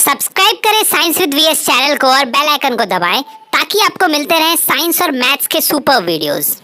Subscribe करें science with VS channel को और बेल आइकन को दबाएं ताकि आपको मिलते रहें साइंस और मैथ्स के सुपर वीडियोस।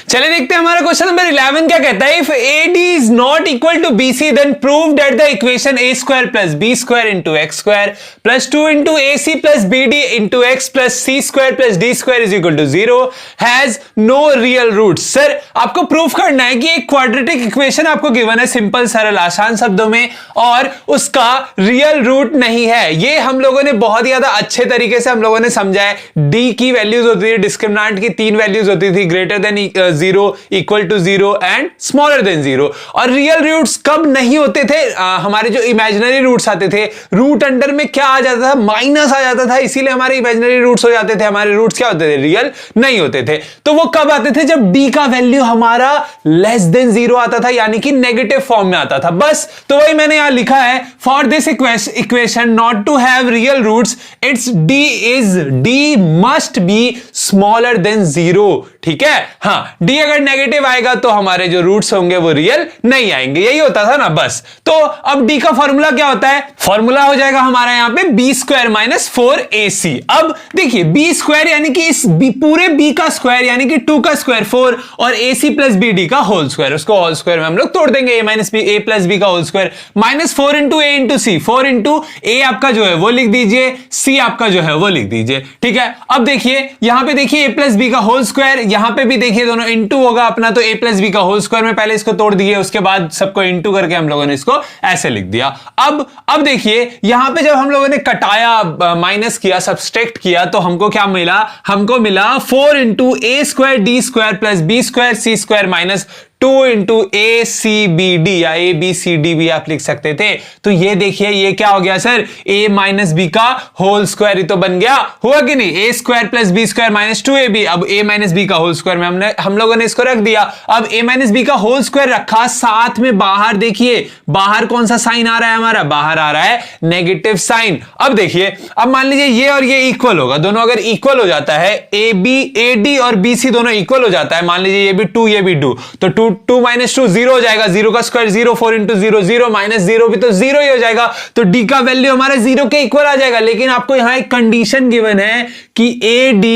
चलिए देखते हैं हमारा क्वेश्चन नंबर 11 क्या कहता है। If AD is not equal to BC then prove that the equation A square plus B square into x square plus 2 into AC plus BD into x plus C square plus D square is equal to 0 has no real roots. Sir आपको proof करना है कि एक quadratic equation आपको given है simple सरल आसान शब्दों में और उसका रियल रूट नहीं है। ये हम लोगों ने बहुत ज्यादा अच्छे तरीके से हम लोगों ने समझा है। D की वैल्यूज होती थी, डिस्क्रिमिनेंट की 3 वैल्यूज होती थी, greater than 0, equal to 0 and smaller than 0। और रियल रूट्स कब नहीं होते थे? हमारे जो इमेजिनरी रूट्स आते थे, रूट अंडर में क्या आ जाता था? माइनस आ जाता था, इसीलिए हमारे इमेजिनरी रूट्स हो जाते थे। हमारे रूट्स क्या होते थे? रियल नहीं होते थे। तो वो कब आते थे? जब d का वैल्यू हमारा लेस देन 0 आता था, यानी कि नेगेटिव फॉर्म में आता था। बस तो वही मैंने यहां लिखा है, for this equation not to have real roots it's d must be smaller than 0। ठीक है, हाँ d अगर नेगेटिव आएगा तो हमारे जो रूट्स होंगे वो रियल नहीं आएंगे। यही होता था ना बस। तो अब d का फॉर्मूला क्या होता है? फॉर्मूला हो जाएगा हमारा यहां पे b स्क्वायर माइनस 4ac। अब देखिए b स्क्वायर यानी कि इस पूरे b का स्क्वायर यानी कि 2 का स्क्वायर 4 और ac प्लस bd का होल स्क्वायर, उसको होल स्क्वायर में हम लोग तोड़ देंगे। a minus b, a plus b का whole square minus 4 into a into c, 4 into a आपका जो है वो लिख दीजिए, c आपका जो है वो लिख दीजिए। ठीक है, अब देखिए यहां पे देखिए a प्लस b का होल स्क्वायर, यहां पे भी देखिए दोनों इंटू होगा अपना, तो a प्लस b का होल स्क्वायर में पहले इसको तोड़ दिए, उसके बाद सबको इंटू करके हम लोगों ने इसको ऐसे लिख दिया। अब देखिए यहां पे जब हम लोगों ने कटाया, माइनस किया, सब्सट्रैक्ट किया, तो हमको क्या मिला? हमको मिला 4 into a square d square plus b square c square minus 2 into ACBD या ABCD भी आप लिख सकते थे। तो ये देखिए ये क्या हो गया सर? a माइनस बी का होल स्क्वायर ही तो बन गया, हुआ कि नहीं? a square plus b square minus 2ab। अब a माइनस बी का होल स्क्वायर में हम लोगों ने इसको रख दिया। अब a माइनस बी का होल स्क्वायर रखा, साथ में बाहर देखिए बाहर कौन सा साइन आ रहा है हमारा? बाहर आ रहा है नेगेटिव साइन। अब देखिए, अब मान लीजिए ये और ये इक्वल होगा, दोनों अगर इक्वल हो जाता है, AD और BC दोनों इक्वल हो जाता है, मान लीजिए ये भी 2 ये भी 2, तो 2 माइनस 2 0 हो जाएगा, 0 का स्क्वायर 0, 4 इंटू 0 0 माइनस 0 भी तो 0 ही हो जाएगा। तो d का वैल्यू हमारा 0 के इक्वल आ जाएगा। लेकिन आपको यहां एक कंडीशन गिवन है कि AD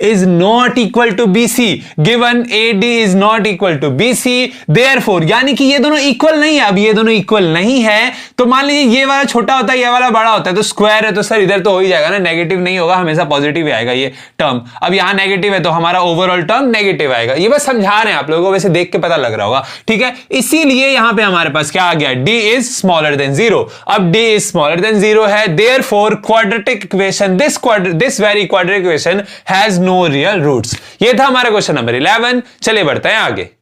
is not equal to BC। Given AD is not equal to BC, therefore यानी कि ये दोनों इक्वल नहीं है। अब ये दोनों इक्वल नहीं है तो मान लीजिए ये वाला छोटा होता है, ये वाला बड़ा होता है, तो स्क्वायर है तो सर इधर तो हो ही जाएगा ना, नेगेटिव नहीं होगा, हमेशा पॉजिटिव ही आएगा ये टर्म। अब यहां नेगेटिव है तो हमारा ओवरऑल टर्म नेगेटिव आएगा। ये बस समझा रहे हैं आप लोगों को, वैसे देख के पता लग रहा होगा। ठीक है, इसीलिए यहां पे हमारे पास क्या आ गया? d is smaller than 0। अब d इज स्मॉलर देन 0 है, therefore quadratic equation this very quadratic equation has no real roots. ये था हमारा क्वेश्चन नंबर 11। चलिए बढ़ते हैं आगे।